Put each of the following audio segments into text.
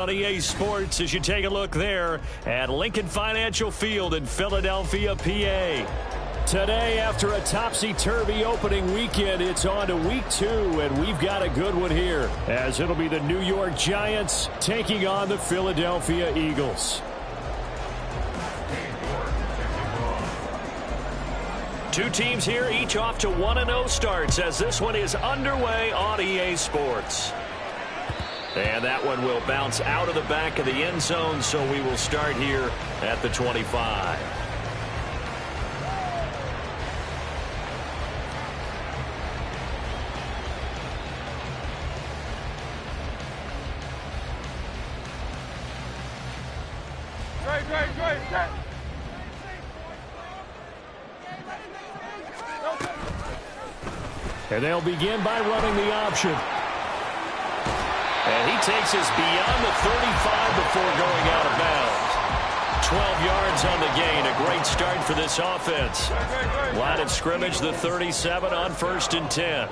On EA Sports as you take a look there at Lincoln Financial Field in Philadelphia, PA. Today, after a topsy-turvy opening weekend, it's on to week 2, and we've got a good one here, as it'll be the New York Giants taking on the Philadelphia Eagles. Two teams here, each off to 1-0 starts, as this one is underway on EA Sports. And that one will bounce out of the back of the end zone, so we will start here at the 25. And they'll begin by running the option. And he takes us beyond the 35 before going out of bounds. 12 yards on the gain. A great start for this offense. Line of scrimmage, the 37 on 1st and 10.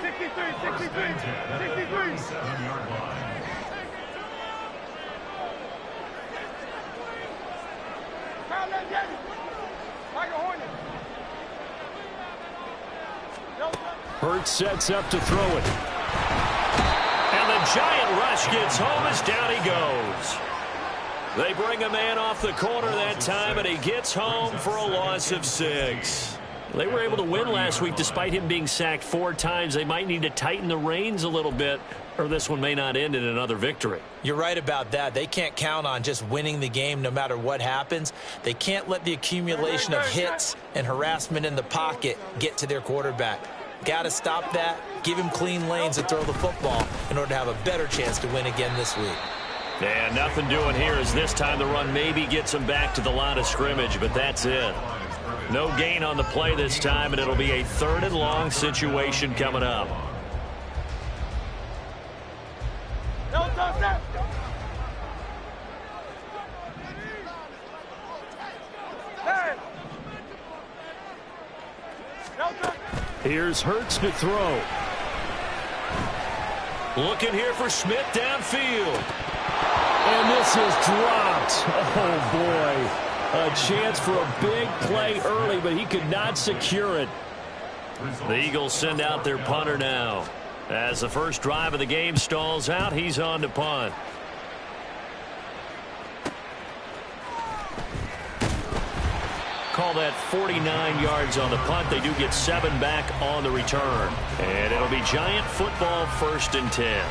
63. Hurts sets up to throw it. And the giant rush gets home as down he goes. They bring a man off the corner that time, and he gets home for a loss of 6. They were able to win last week despite him being sacked 4 times. They might need to tighten the reins a little bit, or this one may not end in another victory. You're right about that. They can't count on just winning the game no matter what happens. They can't let the accumulation of hits and harassment in the pocket get to their quarterback. Got to stop that, give him clean lanes to throw the football in order to have a better chance to win again this week. And nothing doing here as this time the run maybe gets him back to the line of scrimmage, but that's it. No gain on the play this time, and it'll be a 3rd and long situation coming up. Here's Hurts to throw. Looking here for Smith downfield. And this is dropped. Oh, boy. A chance for a big play early, but he could not secure it. The Eagles send out their punter now. As the first drive of the game stalls out, he's on to punt. Call that 49 yards on the punt. They do get 7 back on the return. And it'll be Giant football 1st and 10.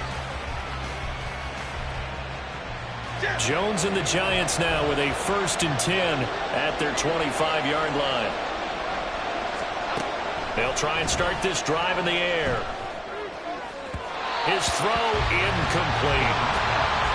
Jones and the Giants now with a 1st and 10 at their 25-yard line. They'll try and start this drive in the air. His throw incomplete.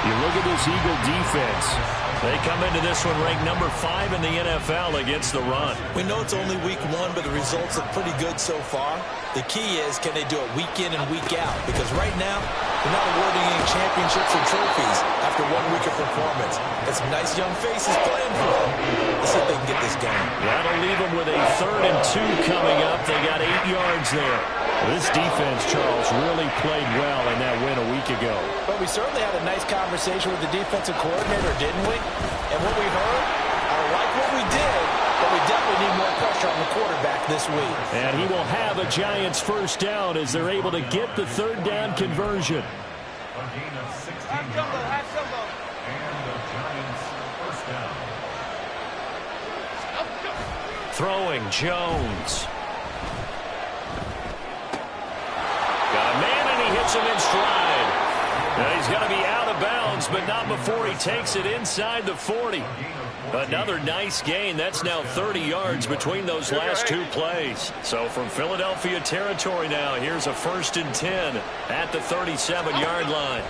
You look at this Eagle defense. They come into this one ranked number 5 in the NFL against the run. We know it's only week 1, but the results look pretty good so far. The key is, can they do it week in and week out? Because right now, they're not awarding any championships or trophies after 1 week of performance. Got some nice young faces playing for them. Let's see if they can get this going. That'll leave them with a 3rd and 2 coming up. They got 8 yards there. This defense, Charles, really played well in that win a week ago. But we certainly had a nice conversation with the defensive coordinator, didn't we? And what we heard, I like what we did, but we definitely need more pressure on the quarterback this week. And he will have a Giants 1st down as they're able to get the 3rd down conversion. A gain of 16 yards. And the Giants 1st down. Throwing Jones. Got a man, and he hits him in stride. Now he's going to be out of bounds, but not before he takes it inside the 40. Another nice gain. That's now 30 yards between those last 2 plays. So from Philadelphia territory now, here's a 1st and 10 at the 37-yard line.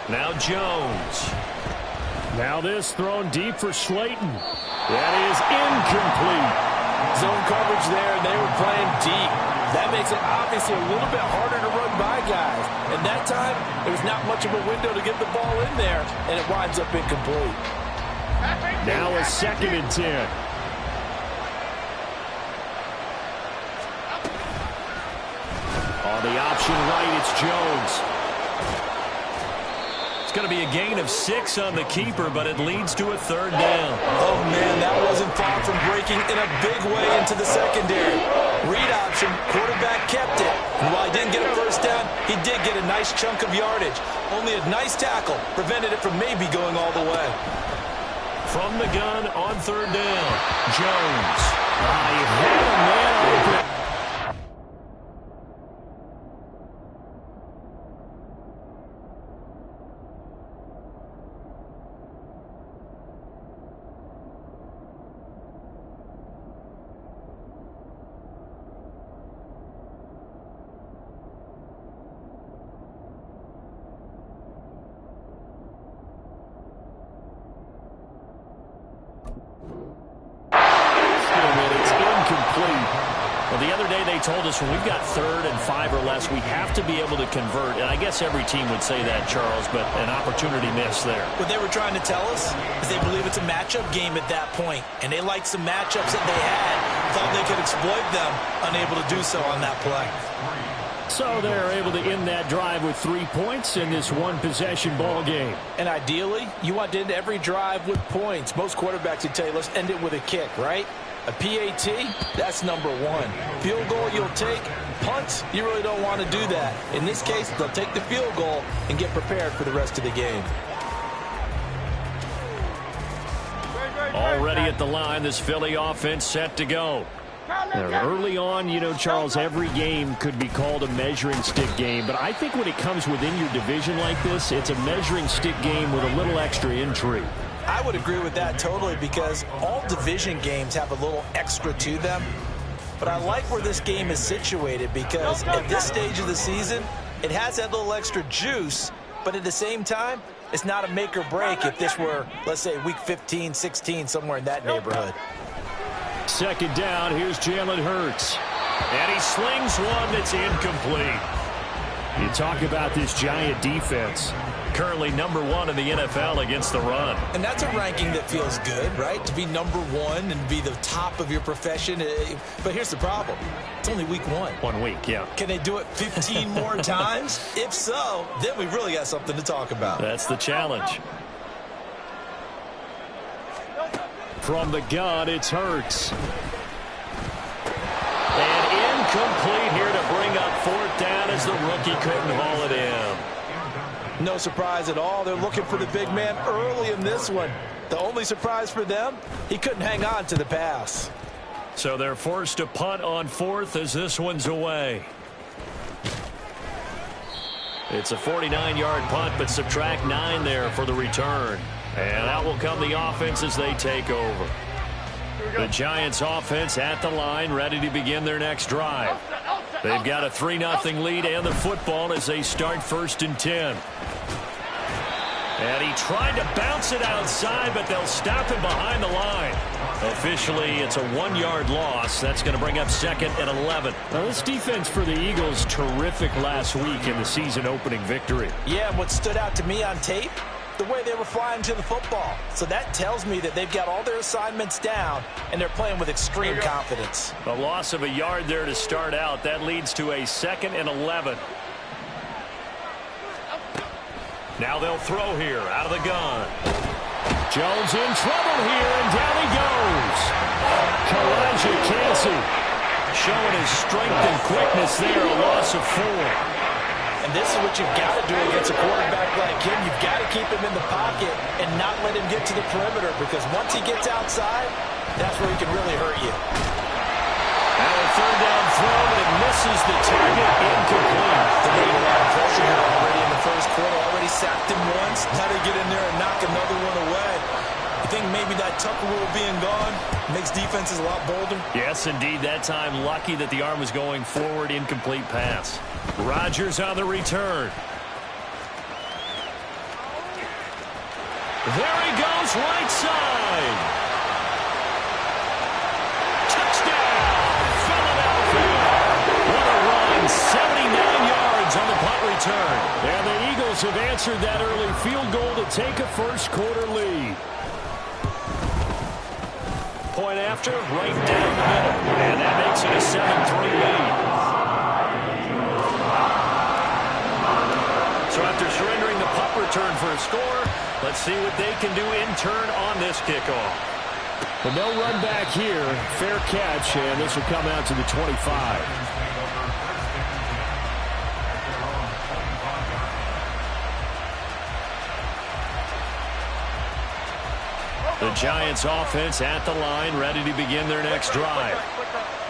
Now Jones. Now this thrown deep for Slayton. That is incomplete. Zone coverage there, and they were playing deep. That makes it obviously a little bit harder to run by guys. And that time, there was not much of a window to get the ball in there, and it winds up incomplete. Now a 2nd and 10. On the option right, it's Jones. It's going to be a gain of 6 on the keeper, but it leads to a 3rd down. Oh, man, that wasn't far from breaking in a big way into the secondary. Read option, quarterback kept it. And while he didn't get a 1st down, he did get a nice chunk of yardage. Only a nice tackle prevented it from maybe going all the way. From the gun on 3rd down, Jones. He had a man open. Well, the other day they told us when we've got 3rd and 5 or less, we have to be able to convert. And I guess every team would say that, Charles, but an opportunity missed there. What they were trying to tell us is they believe it's a matchup game at that point, and they liked some matchups that they had, thought they could exploit them, unable to do so on that play. So they're able to end that drive with 3 points in this one-possession ball game. And ideally, you want to end every drive with points. Most quarterbacks would tell you, let's end it with a kick, right? A PAT, that's number 1. Field goal you'll take. Punts, you really don't want to do that. In this case, they'll take the field goal and get prepared for the rest of the game. Already at the line, this Philly offense set to go. Now, early on, you know, Charles, every game could be called a measuring stick game. But I think when it comes within your division like this, it's a measuring stick game with a little extra intrigue. I would agree with that totally because all division games have a little extra to them. But I like where this game is situated because at this stage of the season, it has that little extra juice. But at the same time, it's not a make or break if this were, let's say, week 15, 16, somewhere in that neighborhood. 2nd down, here's Jalen Hurts. And he slings one that's incomplete. You talk about this Giant defense. Currently number 1 in the NFL against the run. And that's a ranking that feels good, right? To be number 1 and be the top of your profession. But here's the problem. It's only week 1. 1 week, yeah. Can they do it 15 more times? If so, then we really got something to talk about. That's the challenge. From the gun, it's Hurts. And incomplete here to bring up 4th down as the rookie couldn't haul it in. No surprise at all. They're looking for the big man early in this one. The only surprise for them, he couldn't hang on to the pass. So they're forced to punt on 4th as this one's away. It's a 49-yard punt, but subtract 9 there for the return. And out will come the offense as they take over. The Giants offense at the line, ready to begin their next drive. They've got a 3-0 lead and the football as they start 1st and 10. And he tried to bounce it outside, but they'll stop him behind the line. Officially, it's a 1-yard loss. That's going to bring up 2nd and 11. Now, this defense for the Eagles, terrific last week in the season-opening victory. Yeah, and what stood out to me on tape, the way they were flying to the football. So that tells me that they've got all their assignments down, and they're playing with extreme confidence. A loss of a yard there to start out. That leads to a 2nd and 11. Now they'll throw here out of the gun. Jones in trouble here, and down he goes. Kalijah Cansey showing his strength and quickness there, a loss of 4. And this is what you've got to do against a quarterback like him. You've got to keep him in the pocket and not let him get to the perimeter because once he gets outside, that's where he can really hurt you. Now a 3rd down throw, but it misses the target, incomplete. They made a lot of pressure here already in the 1st quarter. Already sacked him once. Now they get in there and knock another one away. You think maybe that Tucker rule being gone makes defenses a lot bolder? Yes, indeed. That time, lucky that the arm was going forward, incomplete pass. Rodgers on the return. There he goes, right side. Touchdown, Philadelphia. What a run, 79 yards on the punt return. And the Eagles have answered that early field goal to take a 1st quarter lead. Point after, right down the middle. And that makes it a 7-3 lead. So after surrendering the punt punt return for a score. Let's see what they can do in turn on this kickoff. But no run back here. Fair catch, and this will come out to the 25. The Giants offense at the line, ready to begin their next drive.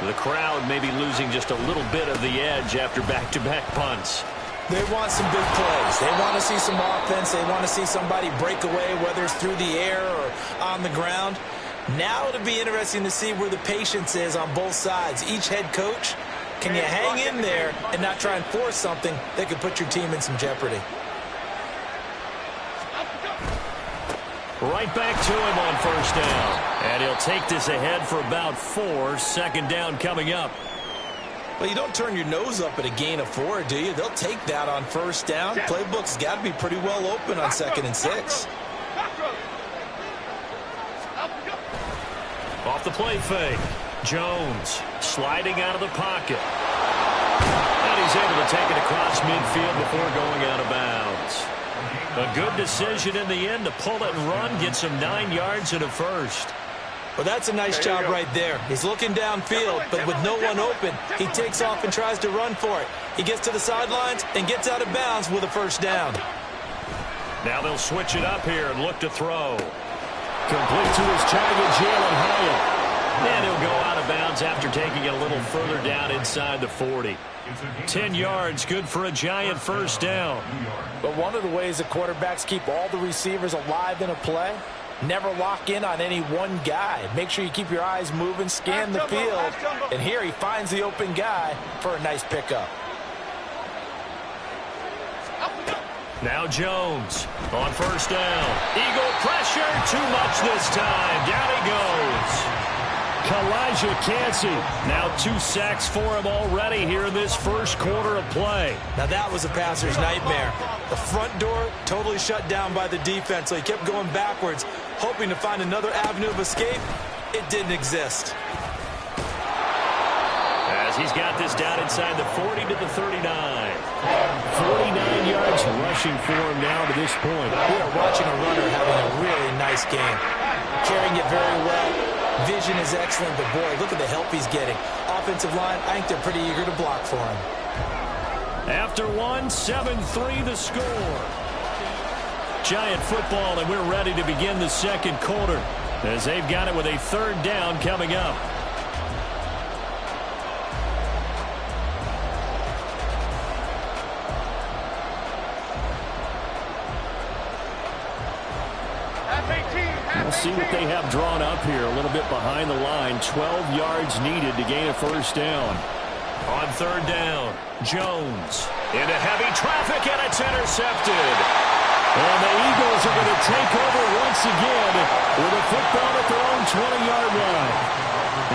The crowd may be losing just a little bit of the edge after back-to-back punts. They want some big plays. They want to see some offense. They want to see somebody break away, whether it's through the air or on the ground. Now it'll be interesting to see where the patience is on both sides. Each head coach, can you hang in there and not try and force something that could put your team in some jeopardy? Right back to him on first down. And he'll take this ahead for about 4. Second down coming up. Well, you don't turn your nose up at a gain of 4, do you? They'll take that on first down. Playbook's got to be pretty well open on 2nd and 6. Off the play fake. Jones sliding out of the pocket. And he's able to take it across midfield before going out of bounds. A good decision in the end to pull it and run, get some 9 yards and a first. Well, that's a nice job right there. He's looking downfield, but with no one open, he takes off and tries to run for it. He gets to the sidelines and gets out of bounds with a first down. Now they'll switch it up here and look to throw. Complete to his target, Jalen Hyatt. And he'll go out of bounds after taking it a little further down inside the 40. 10 yards, good for a Giant first down. But one of the ways that quarterbacks keep all the receivers alive in a play, never lock in on any one guy. Make sure you keep your eyes moving, scan the field, and here he finds the open guy for a nice pickup. Now Jones on first down. Eagle pressure, too much this time. Down he goes. Elijah Cansey. Now 2 sacks for him already here in this first quarter of play. Now that was a passer's nightmare. The front door totally shut down by the defense, so he kept going backwards, hoping to find another avenue of escape. It didn't exist. As he's got this down inside the 40 to the 39. 49 yards rushing for him now to this point. We are watching a runner having a really nice game. Carrying it very well. Vision is excellent, but boy, look at the help he's getting. Offensive line, I think they're pretty eager to block for him. After 1, 7-3 the score. Giant football, and we're ready to begin the second quarter as they've got it with a 3rd down coming up. We'll see what they have drawn up here. A little bit behind the line. 12 yards needed to gain a first down. On 3rd down, Jones into heavy traffic, and it's intercepted. And the Eagles are going to take over once again with a football at their own 20-yard line.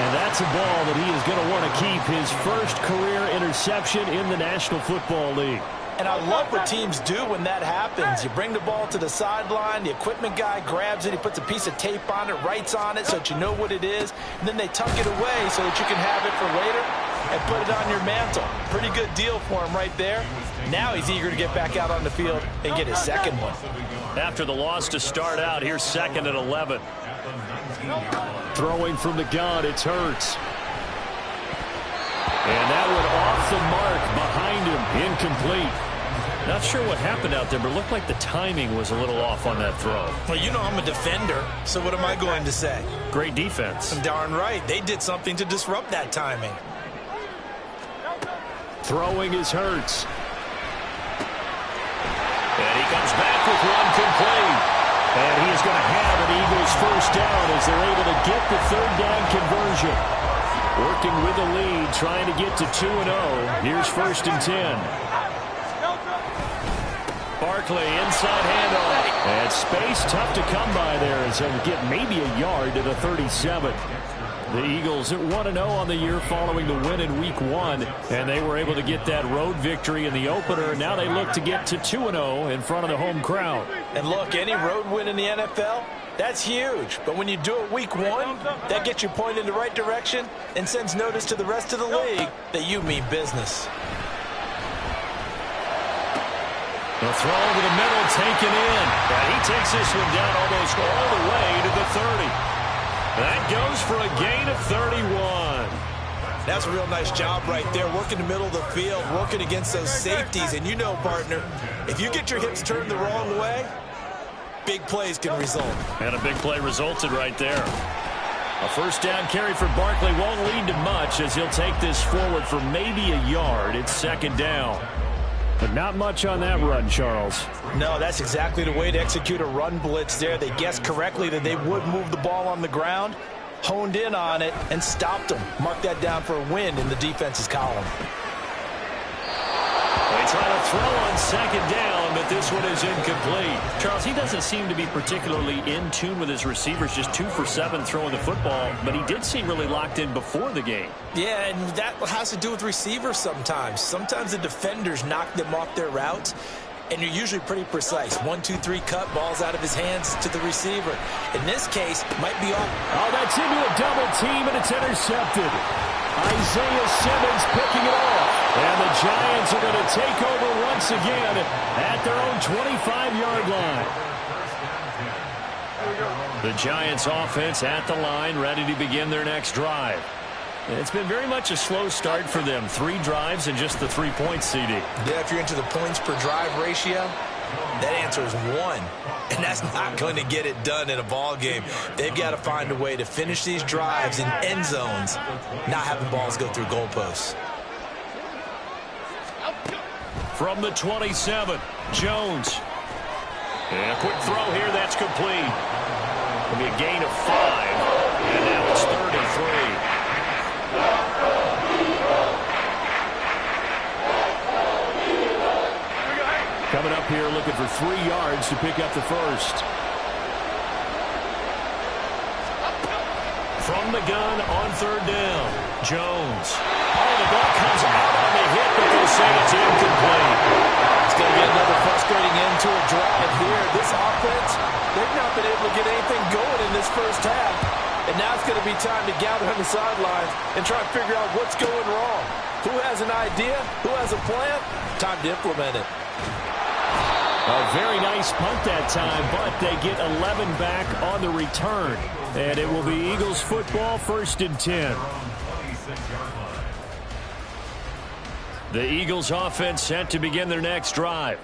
And that's a ball that he is going to want to keep, his first career interception in the National Football League. And I love what teams do when that happens. You bring the ball to the sideline, the equipment guy grabs it, he puts a piece of tape on it, writes on it so that you know what it is, and then they tuck it away so that you can have it for later and put it on your mantle. Pretty good deal for him right there. Now he's eager to get back out on the field and get his second one. After the loss to start out, here's 2nd and 11. Throwing from the gun, it's Hurts. And that one off the mark behind him, incomplete. Not sure what happened out there, but it looked like the timing was a little off on that throw. Well, you know I'm a defender, so what am I going to say? Great defense. I'm darn right. They did something to disrupt that timing. Throwing is Hurts. And he comes back with one complete. And he is going to have an Eagles first down as they're able to get the 3rd down conversion. Working with the lead, trying to get to 2-0. Here's 1st and 10. Barkley, inside handoff. And space tough to come by there as they'll get maybe a yard to the 37. The Eagles at 1-0 on the year following the win in Week 1. And they were able to get that road victory in the opener. Now they look to get to 2-0 in front of the home crowd. And look, any road win in the NFL, that's huge. But when you do it Week 1, that gets you pointed in the right direction and sends notice to the rest of the league that you mean business. The throw over the middle, taken in. And he takes this one down almost all the way to the 30. That goes for a gain of 31. That's a real nice job right there, working the middle of the field, working against those safeties. And you know, partner, if you get your hips turned the wrong way, big plays can result. And a big play resulted right there. A first down carry for Barkley won't lead to much as he'll take this forward for maybe a yard. It's second down. But not much on that run, Charles. No, that's exactly the way to execute a run blitz there. They guessed correctly that they would move the ball on the ground, honed in on it, and stopped them. Mark that down for a win in the defense's column. They try to throw on second down, but this one is incomplete. Charles, he doesn't seem to be particularly in tune with his receivers, just 2 for 7 throwing the football, but he did seem really locked in before the game. Yeah, and that has to do with receivers sometimes. Sometimes the defenders knock them off their routes, and you're usually pretty precise. 1, 2, 3 cut, balls out of his hands to the receiver. In this case, might be off. Oh, that's into a double team, and it's intercepted. Isaiah Simmons picking it off. And the Giants are going to take over once again at their own 25-yard line. The Giants offense at the line, ready to begin their next drive. It's been very much a slow start for them. 3 drives and just the 3 points, CD. Yeah, if you're into the points per drive ratio, that answer is 1. And that's not going to get it done in a ball game. They've got to find a way to finish these drives in end zones, not having balls go through goalposts. From the 27, Jones. And a quick throw here, that's complete. It'll be a gain of 5, and now it's 33. Coming up here looking for 3 yards to pick up the first. From the gun on third down, Jones. Oh, the ball comes out on the hit, but they'll say it's incomplete. It's going to be another frustrating end to a drive here. This offense, they've not been able to get anything going in this first half. And now it's going to be time to gather on the sidelines and try to figure out what's going wrong. Who has an idea? Who has a plan? Time to implement it. A very nice punt that time, but they get 11 back on the return. And it will be Eagles football, 1st and 10. The Eagles offense set to begin their next drive.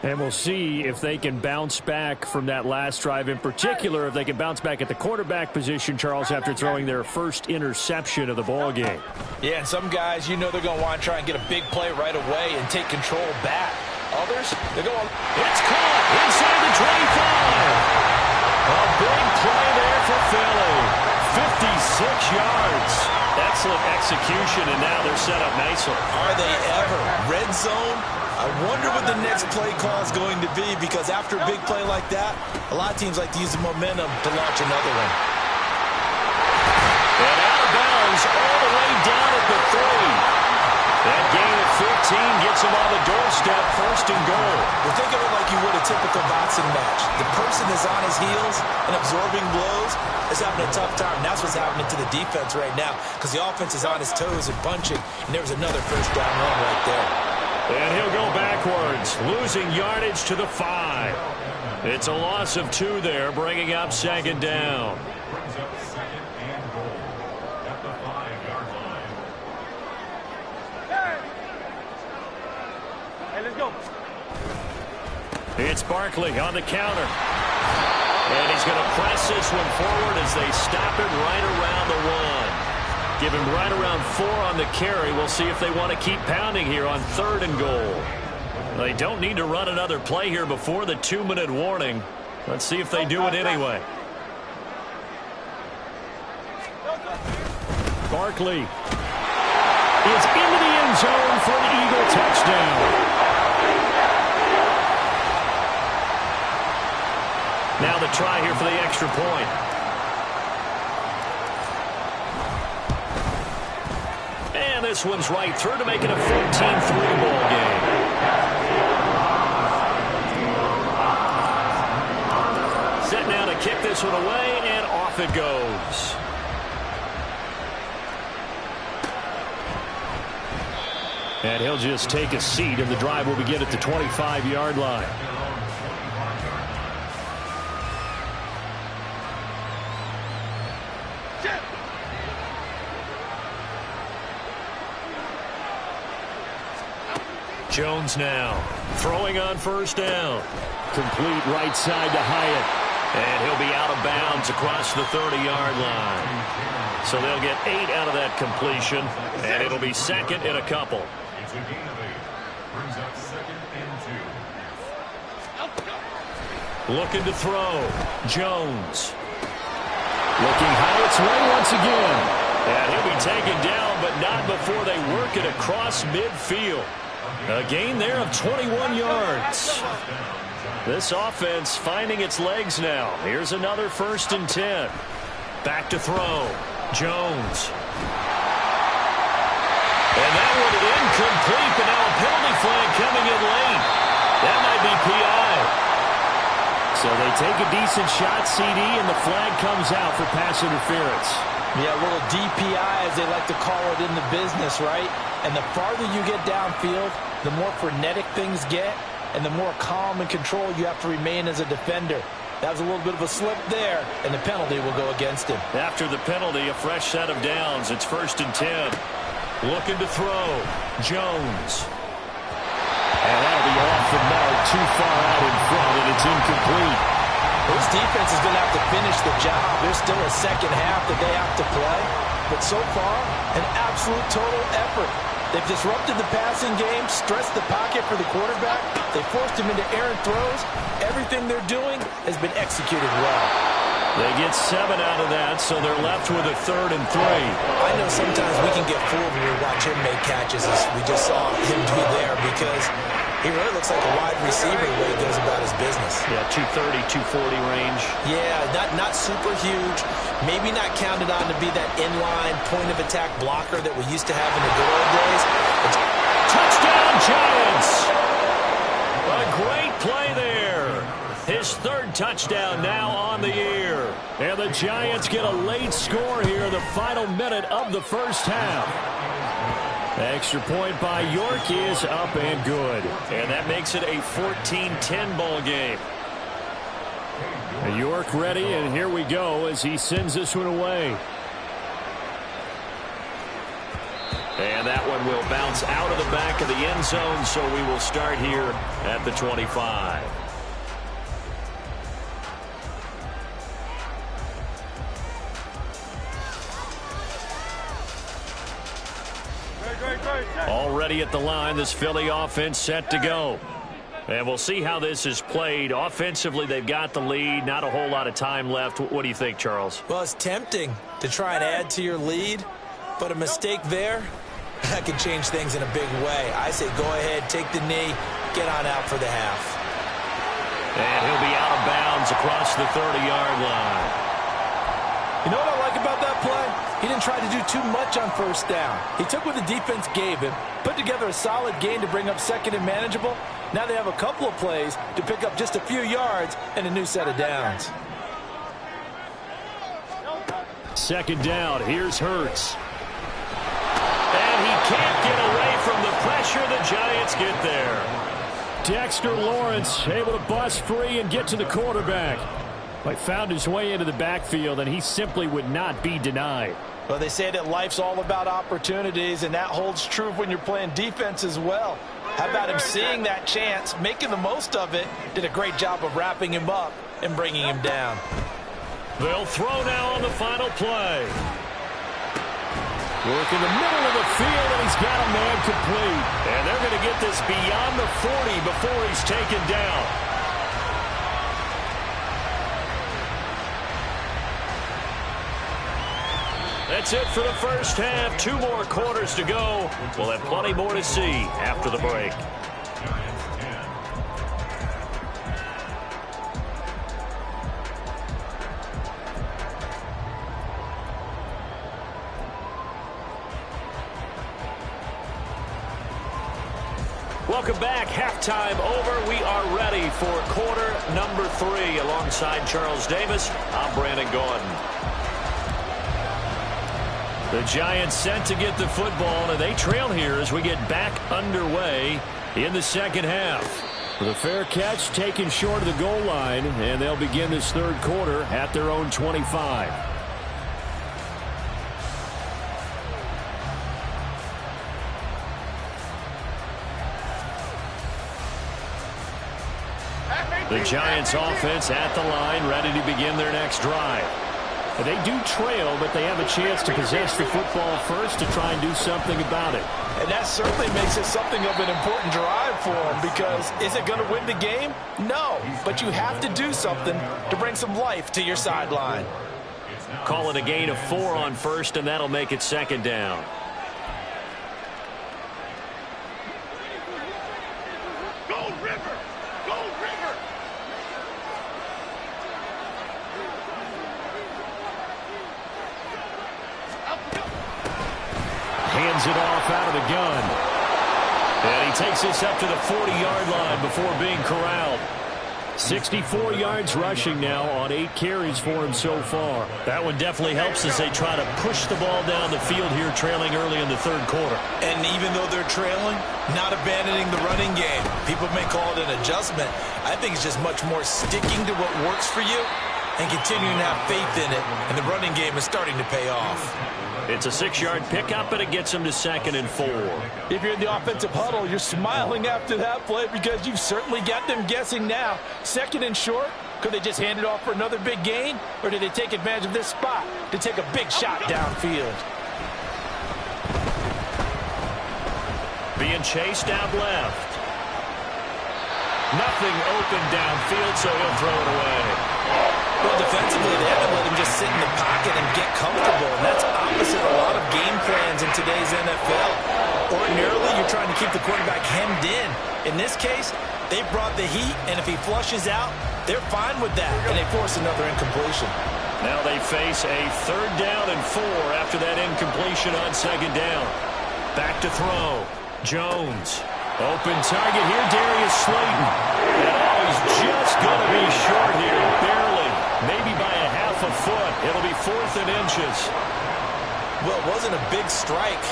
And we'll see if they can bounce back from that last drive. In particular, if they can bounce back at the quarterback position, Charles, after throwing their first interception of the ball game. Yeah, and some guys, you know they're going to want to try and get a big play right away and take control back. Others, they're going, it's caught inside the 25. A big play there for Philly. 56 yards. Excellent execution, and now they're set up nicely. Are they ever? Red zone? I wonder what the next play call is going to be, because after a big play like that, a lot of teams like to use the momentum to launch another one. And out of bounds all the way down at the 3. That gain of 15 gets him on the doorstep, 1st and goal. Well, think of it like you would a typical boxing match. The person is on his heels and absorbing blows is having a tough time. That's what's happening to the defense right now, because the offense is on his toes and punching, and there was another first down run right there. And he'll go backwards, losing yardage to the 5. It's a loss of 2 there, bringing up 2nd down. It's Barkley on the counter. And he's going to press this one forward as they stop it right around the 1. Give him right around 4 on the carry. We'll see if they want to keep pounding here on 3rd and goal. They don't need to run another play here before the 2-minute warning. Let's see if they do it anyway. Barkley is into the end zone for an Eagle touchdown. Now the try here for the extra point. And this one's right through to make it a 14-3 ball game. Set now to kick this one away, and off it goes. And he'll just take a seat, and the drive will begin at the 25-yard line. Jones now throwing on first down. Complete right side to Hyatt. And he'll be out of bounds across the 30-yard line. So they'll get 8 out of that completion, and it'll be second and a couple. It's a gain of 8. Brings up 2nd and 2. Looking to throw. Jones. Looking Hyatt's way once again. And he'll be taken down, but not before they work it across midfield. A gain there of 21 yards. This offense finding its legs now. Here's another 1st and 10. Back to throw. Jones. And that one incomplete, but now a penalty flag coming in late. That might be PI. So they take a decent shot, CD, and the flag comes out for pass interference. Yeah, a little DPI, as they like to call it in the business, right? And the farther you get downfield, the more frenetic things get, and the more calm and control you have to remain as a defender. That was a little bit of a slip there, and the penalty will go against him. After the penalty, a fresh set of downs. It's 1st and 10. Looking to throw. Jones. And that'll be off the mark, too far out in front, and it's incomplete. This defense is going to have to finish the job. There's still a second half that they have to play. But so far, an absolute total effort. They've disrupted the passing game, stressed the pocket for the quarterback. They forced him into errant throws. Everything they're doing has been executed well. They get 7 out of that, so they're left with a 3rd and 3. I know sometimes we can get fooled when we watch him make catches, as we just saw him do there, because he really looks like a wide receiver the way he goes about his business. Yeah, 230, 240 range. Yeah, not super huge. Maybe not counted on to be that inline point-of-attack blocker that we used to have in the good old days. Touchdown, Giants! A great play there. His 3rd touchdown now on the year. And the Giants get a late score here in the final minute of the first half. Extra point by York is up and good. And that makes it a 14-10 ball game. York ready, and here we go as he sends this one away. And that one will bounce out of the back of the end zone, so we will start here at the 25. Already at the line, this Philly offense set to go. And we'll see how this is played. Offensively, they've got the lead. Not a whole lot of time left. What do you think, Charles? Well, it's tempting to try and add to your lead, but a mistake there, that could change things in a big way. I say go ahead, take the knee, get on out for the half. And he'll be out of bounds across the 30-yard line. You know what I like about that play? He didn't try to do too much on first down. He took what the defense gave him, put together a solid gain to bring up 2nd and manageable. Now they have a couple of plays to pick up just a few yards and a new set of downs. 2nd down. Here's Hurts. And he can't get away from the pressure. The Giants get there. Dexter Lawrence able to bust free and get to the quarterback. But found his way into the backfield, and he simply would not be denied. Well, they say that life's all about opportunities, and that holds true when you're playing defense as well. How about him seeing that chance, making the most of it, did a great job of wrapping him up and bringing him down. They'll throw now on the final play. Work in the middle of the field, and he's got a man complete. And they're going to get this beyond the 40 before he's taken down. That's it for the first half. 2 more quarters to go. We'll have plenty more to see after the break. Welcome back. Halftime over. We are ready for quarter number 3. Alongside Charles Davis, I'm Brandon Gordon. The Giants set to get the football, and they trail here as we get back underway in the second half. The fair catch taken short of the goal line, and they'll begin this third quarter at their own 25. The Giants offense at the line, ready to begin their next drive. They do trail, but they have a chance to possess the football first to try and do something about it. And that certainly makes it something of an important drive for them, because is it going to win the game? No, but you have to do something to bring some life to your sideline. Call it a gain of 4 on first, and that'll make it second down. Hands it off out of the gun. And he takes this up to the 40-yard line before being corralled. 64 yards rushing now on 8 carries for him so far. That one definitely helps as they try to push the ball down the field here, trailing early in the third quarter. And even though they're trailing, not abandoning the running game. People may call it an adjustment. I think it's just much more sticking to what works for you and continuing to have faith in it. And the running game is starting to pay off. It's a 6-yard pickup, and it gets him to 2nd and 4. If you're in the offensive huddle, you're smiling after that play because you've certainly got them guessing now. 2nd and short, could they just hand it off for another big gain? Or did they take advantage of this spot to take a big shot downfield? Being chased out left. Nothing open downfield, so he'll throw it away. Well, defensively, they haven't let him just sit in the pocket and get comfortable. And that's opposite a lot of game plans in today's NFL. Ordinarily, you're trying to keep the quarterback hemmed in. In this case, they brought the heat, and if he flushes out, they're fine with that, and they force another incompletion. Now they face a 3rd down and 4 after that incompletion on 2nd down. Back to throw. Jones. Open target here, Darius Slayton. And he's just going to be short here, barely. Maybe by a half a foot. It'll be 4th and inches. Well, it wasn't a big strike,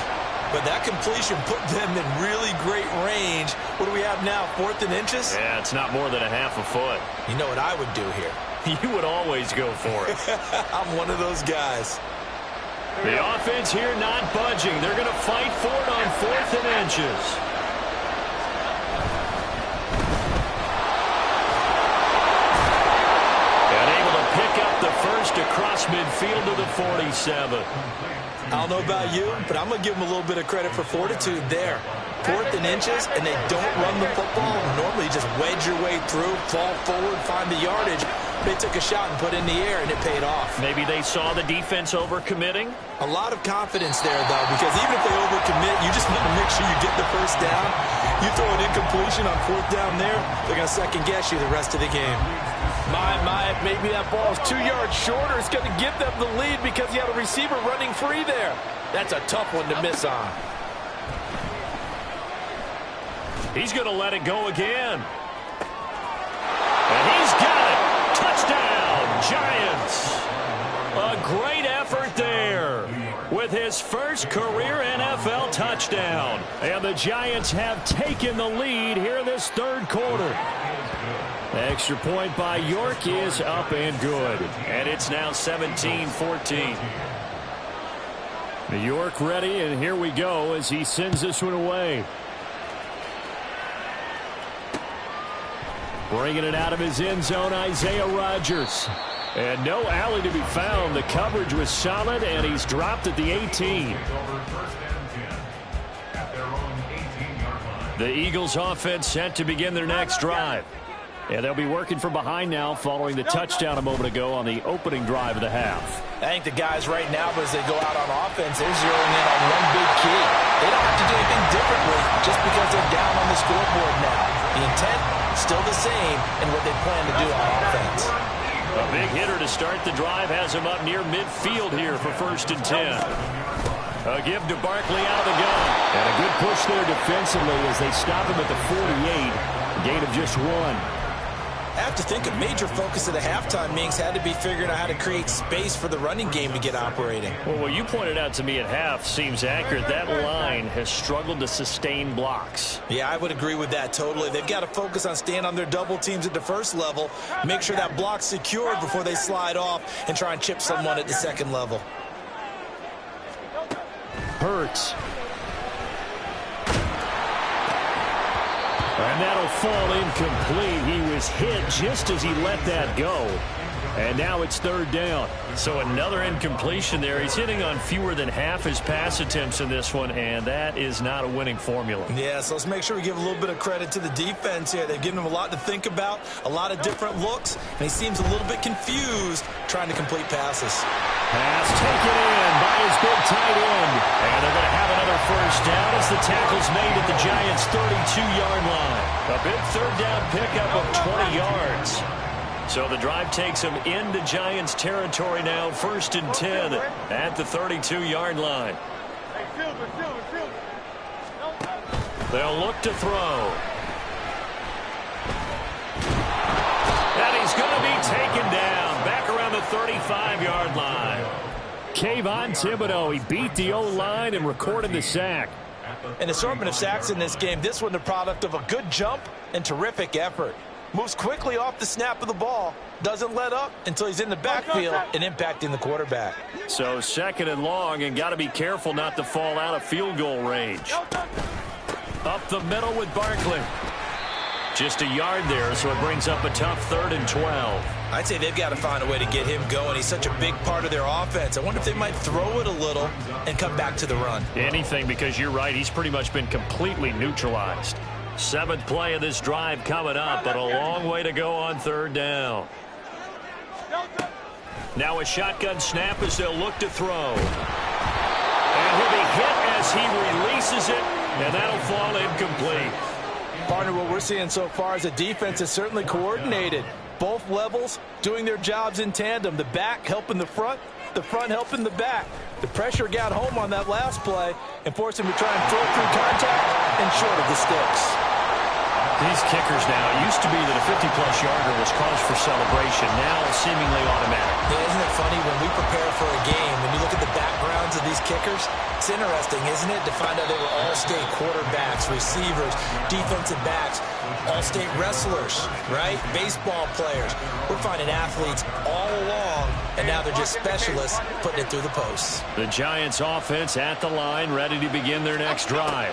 but that completion put them in really great range. What do we have now, 4th and inches? Yeah, it's not more than a half a foot. You know what I would do here? You would always go for it. I'm one of those guys. The offense here not budging. They're going to fight for it on 4th and inches. First across midfield to the 47. I don't know about you, but I'm going to give them a little bit of credit for fortitude there. 4th and inches, and they don't run the football. Normally, you just wedge your way through, fall forward, find the yardage. They took a shot and put it in the air, and it paid off. Maybe they saw the defense overcommitting. A lot of confidence there, though, because even if they overcommit, you just want to make sure you get the first down. You throw an incompletion on 4th down there, they're going to second-guess you the rest of the game. Maybe that ball is 2 yards shorter. It's going to give them the lead because you have a receiver running free there. That's a tough one to miss on. He's going to let it go again. And he's got it. Touchdown, Giants. A great effort there with his first career NFL touchdown. And the Giants have taken the lead here in this third quarter. Extra point by York is up and good. And it's now 17-14. York ready, and here we go as he sends this one away. Bringing it out of his end zone, Isaiah Rodgers. And no alley to be found. The coverage was solid, and he's dropped at the 18. The Eagles offense set to begin their next drive. And they'll be working from behind now following the touchdown a moment ago on the opening drive of the half. I think the guys right now, as they go out on offense, they're zeroing in on one big key. They don't have to do anything differently just because they're down on the scoreboard now. The intent, still the same, and what they plan to do on offense. A big hitter to start the drive has him up near midfield here for 1st and 10. A give to Barkley out of the gun. And a good push there defensively as they stop him at the 48. A gain of just 1. I have to think a major focus of the halftime meetings had to be figuring out how to create space for the running game to get operating. Well, what you pointed out to me at half seems accurate. That line has struggled to sustain blocks. Yeah, I would agree with that totally. They've got to focus on staying on their double teams at the first level, make sure that block's secured before they slide off and try and chip someone at the second level. Hurts. And that'll fall incomplete. He was hit just as he let that go. And now it's third down. So another incompletion there. He's hitting on fewer than half his pass attempts in this one, and that is not a winning formula. Yeah, so let's make sure we give a little bit of credit to the defense here. They've given him a lot to think about, a lot of different looks, and he seems a little bit confused trying to complete passes. Pass taken in by his big tight end. And they're going to have another first down as the tackle's made at the Giants' 32-yard line. A big third down pickup of 20 yards. So the drive takes him into Giants territory now, 1st and 10 at the 32-yard line. They'll look to throw. And he's going to be taken down back around the 35-yard line. Kayvon Thibodeau, he beat the O-line and recorded the sack. An assortment of sacks in this game. This one the product of a good jump and terrific effort. Moves quickly off the snap of the ball. Doesn't let up until he's in the backfield and impacting the quarterback. So 2nd and long, and got to be careful not to fall out of field goal range. Up the middle with Barkley. Just a yard there, so it brings up a tough 3rd and 12. I'd say they've got to find a way to get him going. He's such a big part of their offense. I wonder if they might throw it a little and come back to the run. Anything, because you're right. He's pretty much been completely neutralized. 7th play of this drive coming up, but a long way to go on 3rd down. Now a shotgun snap as they'll look to throw. And he'll be hit as he releases it, and that'll fall incomplete. Partner, what we're seeing so far is the defense is certainly coordinated. Both levels doing their jobs in tandem. The back helping the front helping the back. The pressure got home on that last play and forced him to try and throw through contact and short of the sticks. These kickers now, it used to be that a 50-plus yarder was cause for celebration. Now seemingly automatic. Yeah, isn't it funny when we prepare for a game, when you look at the backgrounds of these kickers, it's interesting, isn't it, to find out they were all-state quarterbacks, receivers, defensive backs, all-state wrestlers, right? Baseball players. We're finding athletes all along, and now they're just specialists putting it through the posts. The Giants offense at the line, ready to begin their next drive.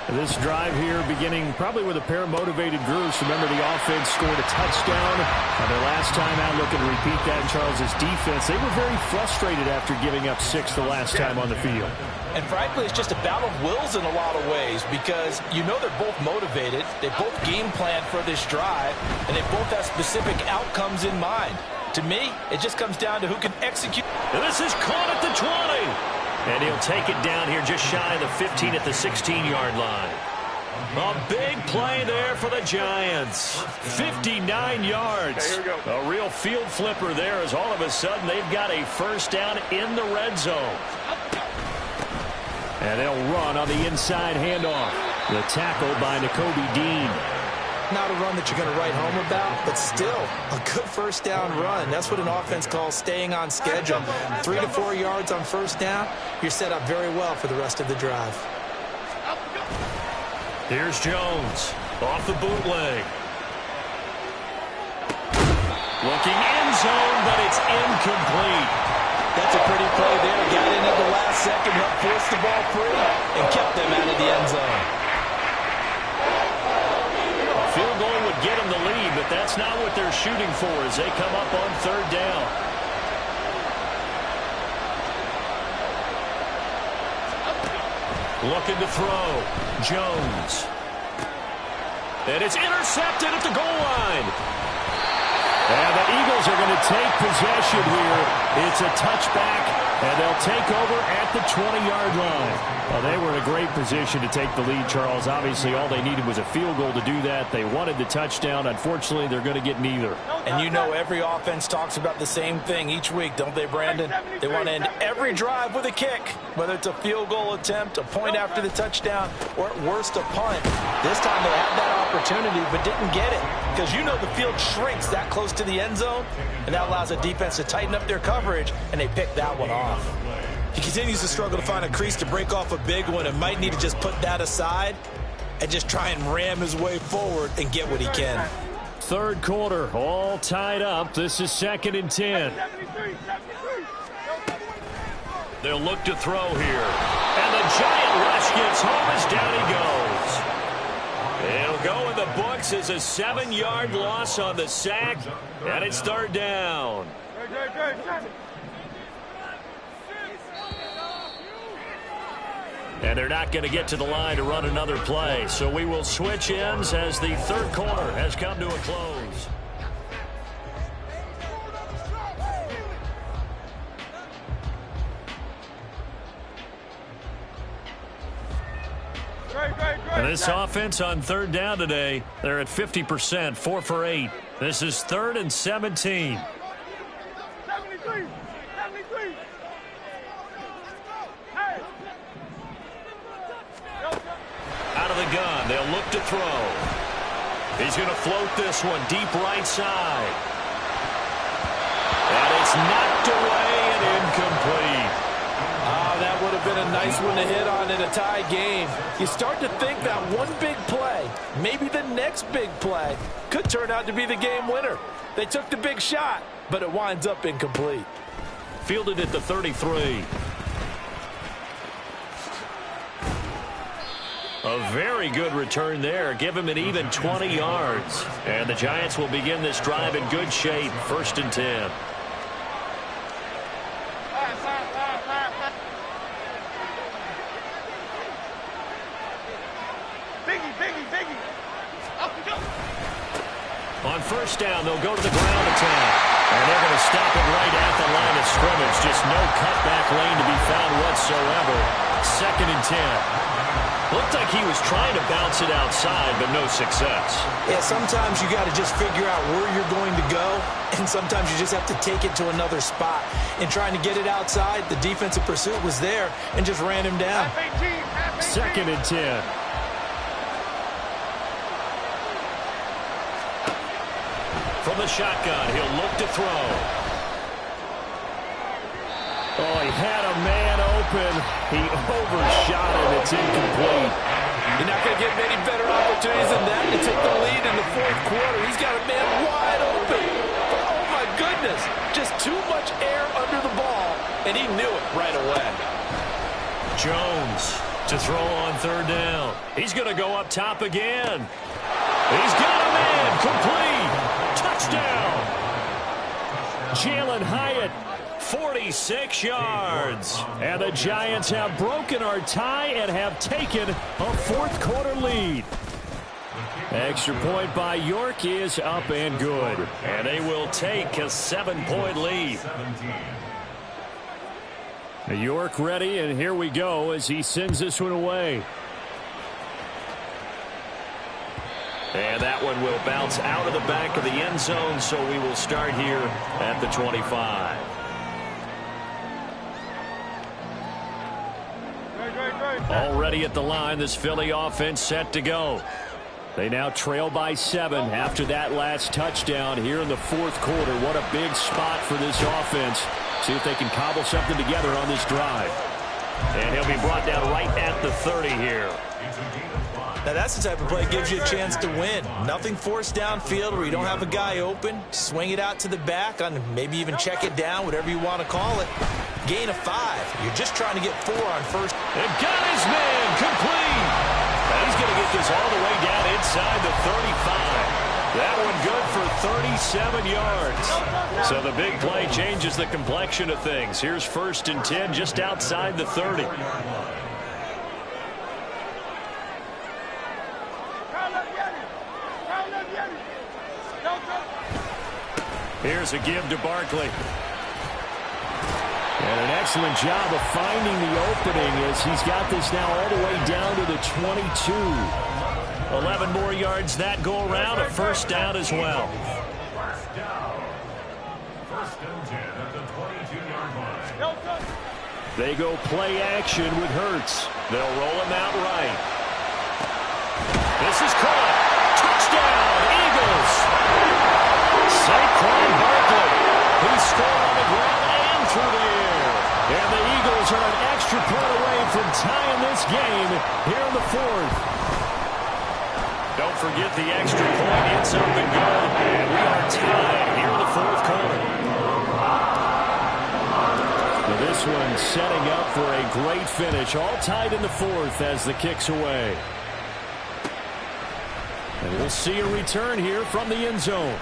This drive here beginning probably with a pair of motivated groups. Remember, the offense scored a touchdown on their last time out. Looking to repeat that in Charles's defense. They were very frustrated after giving up 6 the last time on the field. And frankly, it's just a battle of wills in a lot of ways because you know they're both motivated. They both game plan for this drive, and they both have specific outcomes in mind. To me, it just comes down to who can execute. And this is caught at the 20. And he'll take it down here just shy of the 15 at the 16-yard line. A big play there for the Giants. 59 yards. A real field flipper there as all of a sudden they've got a first down in the red zone. And they'll run on the inside handoff. The tackle by Nakobe Dean. Not a run that you're going to write home about, but still a good first down run. That's what an offense calls staying on schedule. 3 to 4 yards on first down, you're set up very well for the rest of the drive. Here's Jones off the bootleg. Looking end zone, but it's incomplete. That's a pretty play there. Got in at the last second, helped force the ball free, and kept them out of the end zone. Field goal would get them the lead, but that's not what they're shooting for as they come up on 3rd down. Looking to throw. Jones. And it's intercepted at the goal line. And the Eagles are going to take possession here. It's a touchback, and they'll take over at the 20-yard line. Well, they were in a great position to take the lead, Charles. Obviously, all they needed was a field goal to do that. They wanted the touchdown. Unfortunately, they're going to get neither. And you know every offense talks about the same thing each week, don't they, Brandon? They want to end every drive with a kick, whether it's a field goal attempt, a point after the touchdown, or at worst, a punt. This time they had that opportunity but didn't get it. because you know the field shrinks that close to the end zone, and that allows the defense to tighten up their coverage, and they pick that one off. He continues to struggle to find a crease to break off a big one and might need to just put that aside and just try and ram his way forward and get what he can. Third quarter, all tied up. This is 2nd and 10. They'll look to throw here. And the giant rush gets home as down he goes. It'll go in the books as a 7-yard loss on the sack, and it's 3rd down. And they're not going to get to the line to run another play. So we will switch ends as the third quarter has come to a close. And this offense on 3rd down today, they're at 50%, 4 for 8. This is 3rd and 17. Out of the gun, they'll look to throw. He's going to float this one deep right side. And it's knocked away and incomplete. That would have been a nice one to hit on in a tie game. You start to think that one big play, maybe the next big play, could turn out to be the game winner. They took the big shot, but it winds up incomplete. Fielded at the 33. A very good return there. Give him an even 20 yards. And the Giants will begin this drive in good shape. 1st and 10. On 1st down, they'll go to the ground attack. And they're going to stop it right at the line of scrimmage. Just no cutback lane to be found whatsoever. 2nd and 10. Looked like he was trying to bounce it outside, but no success. Yeah, sometimes you got to just figure out where you're going to go, and sometimes you just have to take it to another spot. In trying to get it outside, the defensive pursuit was there and just ran him down. 2nd and 10. From the shotgun, he'll look to throw. Oh, he had a man open. He overshot it. It's incomplete. You're not going to get many better opportunities than that to take the lead in the 4th quarter. He's got a man wide open. Oh, my goodness. Just too much air under the ball, and he knew it right away. Jones to throw on 3rd down. He's going to go up top again. He's got a man. Complete. Touchdown. Jalen Hyatt. 46 yards. And the Giants have broken our tie and have taken a 4th quarter lead. Extra point by York is up and good. And they will take a 7-point lead. York ready, and here we go as he sends this one away. And that one will bounce out of the back of the end zone, so we will start here at the 25. Already at the line, this Philly offense set to go. They now trail by 7 after that last touchdown here in the 4th quarter. What a big spot for this offense. See if they can cobble something together on this drive. And he'll be brought down right at the 30 here. Now that's the type of play that gives you a chance to win. Nothing forced downfield where you don't have a guy open. Swing it out to the back, on maybe even check it down, whatever you want to call it. Gain of 5. You're just trying to get 4 on 1st. And got his man complete. And he's going to get this all the way down inside the 35. That one good for 37 yards. So the big play changes the complexion of things. Here's 1st and 10 just outside the 30. Here's a give to Barkley. And an excellent job of finding the opening as he's got this now all the way down to the 22. 11 more yards that go around, a 1st down as well. They go play action with Hurts. They'll roll him out right. This is caught. Touchdown, Eagles. Saquon Barkley. He scored on the ground and through the air. And the Eagles are an extra point away from tying this game here in the fourth. Don't forget the extra point. It's up and good. And we are tied here in the fourth quarter. This one setting up for a great finish. All tied in the fourth as the kick's away. And we'll see a return here from the end zone.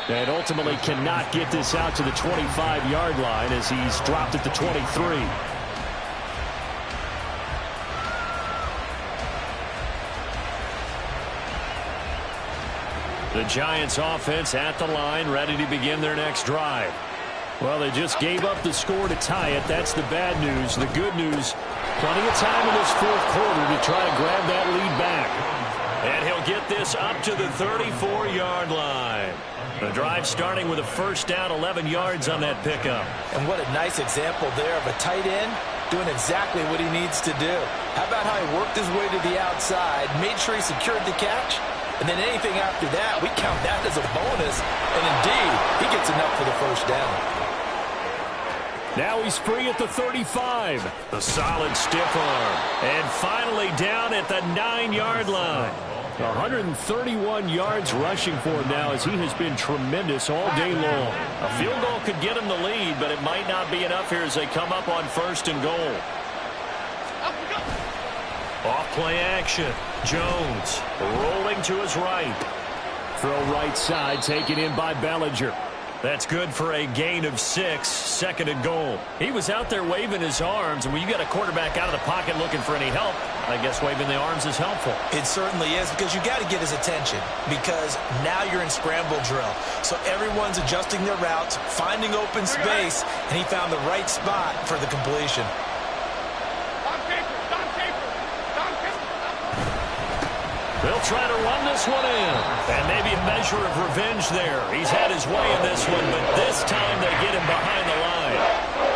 And ultimately cannot get this out to the 25-yard line as he's dropped at the 23. The Giants offense at the line, ready to begin their next drive. Well, they just gave up the score to tie it. That's the bad news. The good news, plenty of time in this fourth quarter to try to grab that lead back. And he'll get this up to the 34-yard line. The drive starting with a first down, 11 yards on that pickup. And what a nice example there of a tight end doing exactly what he needs to do. How about how he worked his way to the outside, made sure he secured the catch, and then anything after that, we count that as a bonus. And indeed, he gets enough for the first down. Now he's free at the 35. The solid stiff arm. And finally down at the 9-yard line. 131 yards rushing for him now as he has been tremendous all day long. A field goal could get him the lead, but it might not be enough here as they come up on first and goal. Off play action. Jones rolling to his right. Throw right side, taken in by Bellinger. That's good for a gain of 6, second and goal. He was out there waving his arms, and when you got a quarterback out of the pocket looking for any help, I guess waving the arms is helpful. It certainly is, because you got to get his attention, because now you're in scramble drill. So everyone's adjusting their routes, finding open space, and he found the right spot for the completion. They'll try to run this one in. And maybe a measure of revenge there. He's had his way in this one, but this time they get him behind the line.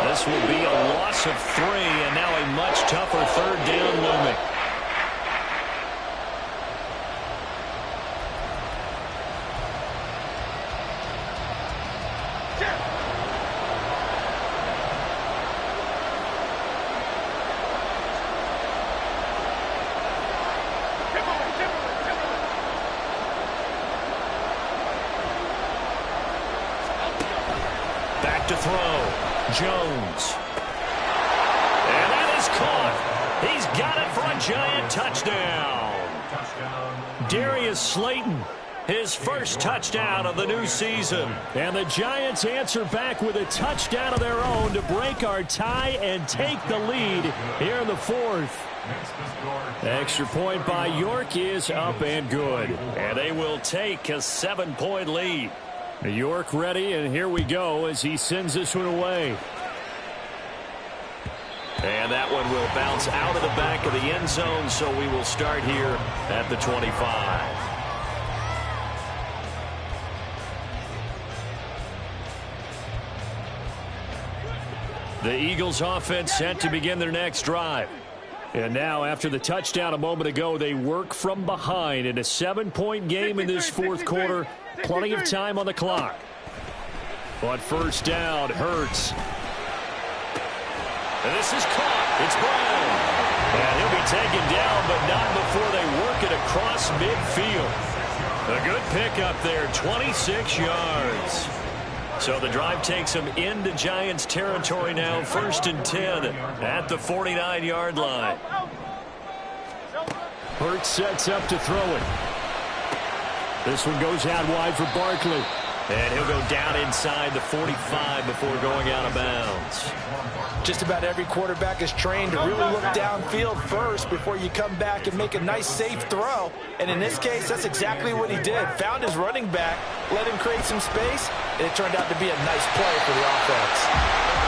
This will be a loss of 3, and now a much tougher third down looming. To throw. Jones. And that is caught. He's got it for a Giant touchdown. Darius Slayton, his first touchdown of the new season. And the Giants answer back with a touchdown of their own to break our tie and take the lead here in the fourth. Extra point by York is up and good. And they will take a 7-point lead. York ready, and here we go as he sends this one away. And that one will bounce out of the back of the end zone, so we will start here at the 25. The Eagles offense set to begin their next drive. And now, after the touchdown a moment ago, they work from behind in a 7-point game in this fourth quarter. Plenty of time on the clock. But first down, Hurts. And this is caught. It's Brown. And he'll be taken down, but not before they work it across midfield. A good pickup there, 26 yards. So the drive takes them into Giants territory now, 1st and 10 at the 49-yard line. Hurts sets up to throw it. This one goes out wide for Barkley. And he'll go down inside the 45 before going out of bounds. Just about every quarterback is trained to really look downfield first before you come back and make a nice, safe throw. And in this case, that's exactly what he did. Found his running back, let him create some space, and it turned out to be a nice play for the offense.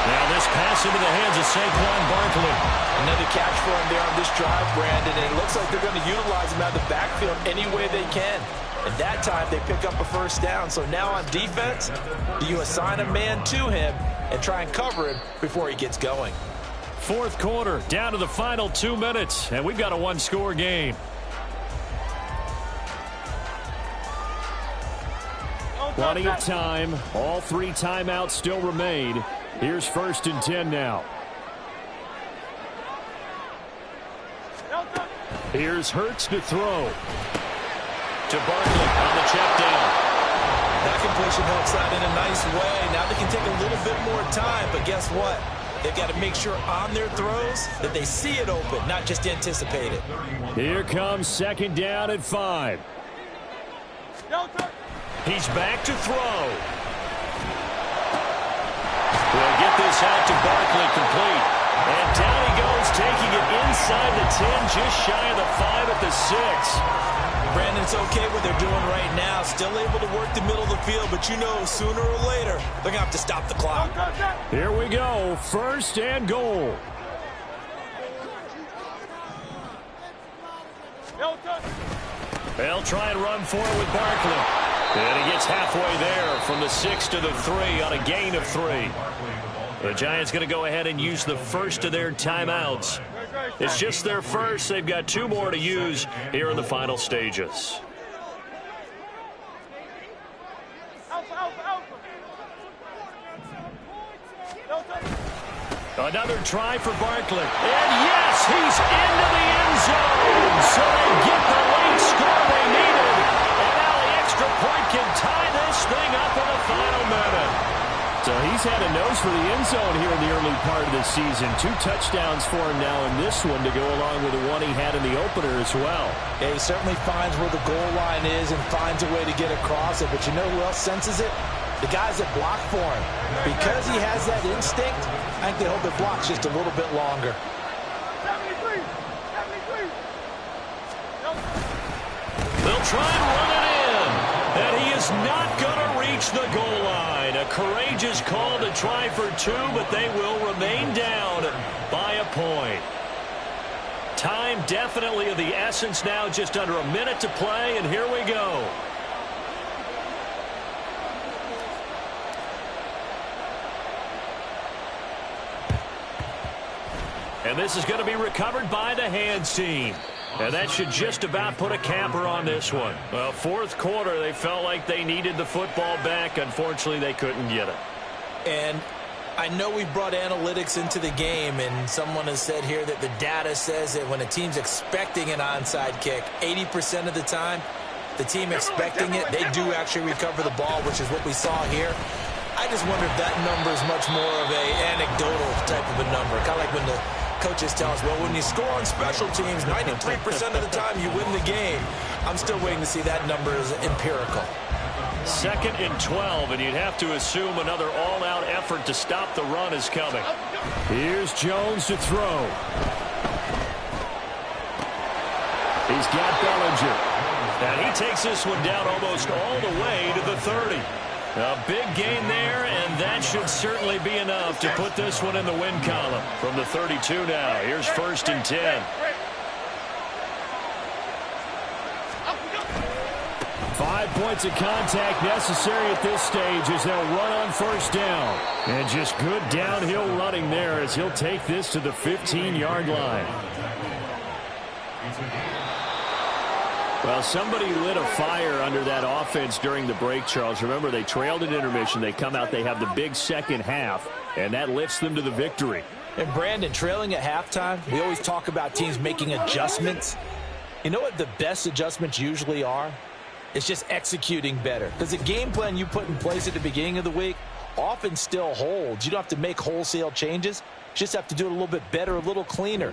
Now this pass into the hands of Saquon Barkley. Another catch for him there on this drive, Brandon, and it looks like they're going to utilize him out of the backfield any way they can. And that time they pick up a first down. So now on defense, do you assign a man to him and try and cover him before he gets going? Fourth quarter, down to the final 2 minutes, and we've got a one-score game. Plenty of time. All 3 timeouts still remain. Here's 1st and 10 now. Here's Hurts to throw. To Barkley on the check down. That completion helps out in a nice way. Now they can take a little bit more time, but guess what? They've got to make sure on their throws that they see it open, not just anticipate it. Here comes 2nd down at 5. He's back to throw. We'll get this out to Barkley, complete. And down he goes, taking it inside the 10, just shy of the 5 at the 6. Brandon, it's okay what they're doing right now. Still able to work the middle of the field, but you know sooner or later they're going to have to stop the clock. Here we go. 1st and goal. They'll try and run forward with Barkley. And he gets halfway there from the 6 to the 3 on a gain of 3. The Giants going to go ahead and use the first of their timeouts. It's just their first. They've got 2 more to use here in the final stages. Another try for Barkley. And yes, he's into the end zone. So they get the late score they needed. And now the extra point can tie this thing up in the final minute. So he's had a nose for the end zone here in the early part of the season. 2 touchdowns for him now in this one to go along with the one he had in the opener as well. Yeah, he certainly finds where the goal line is and finds a way to get across it. But you know who else senses it? The guys that block for him. Because he has that instinct, I think they hope it blocks just a little bit longer. They'll try and run it in. And he is not going to reach the goal line. A courageous call to try for 2, but they will remain down by a point. Time definitely of the essence now, just under a minute to play, and here we go. And this is going to be recovered by the hands team. And that should just about put a capper on this one. Well, 4th quarter, they felt like they needed the football back. Unfortunately, they couldn't get it. And I know we brought analytics into the game, and someone has said here that the data says that when a team's expecting an onside kick, 80% of the time, the team expecting it, they do actually recover the ball, which is what we saw here. I just wonder if that number is much more of a anecdotal type of a number, kind of like when the coaches tell us, well, when you score on special teams, 93% of the time you win the game. I'm still waiting to see that number as empirical. 2nd and 12, and you'd have to assume another all-out effort to stop the run is coming. Here's Jones to throw. He's got Bellinger. And he takes this one down almost all the way to the 30. A big gain there, and that should certainly be enough to put this one in the win column. From the 32 now, here's 1st and 10. 5 points of contact necessary at this stage as they'll run on 1st down. And just good downhill running there as he'll take this to the 15-yard line. Well, somebody lit a fire under that offense during the break, Charles. Remember, they trailed at intermission. They come out, they have the big second half, and that lifts them to the victory. And, Brandon, trailing at halftime, we always talk about teams making adjustments. You know what the best adjustments usually are? It's just executing better. Because the game plan you put in place at the beginning of the week often still holds. You don't have to make wholesale changes. You just have to do it a little bit better, a little cleaner.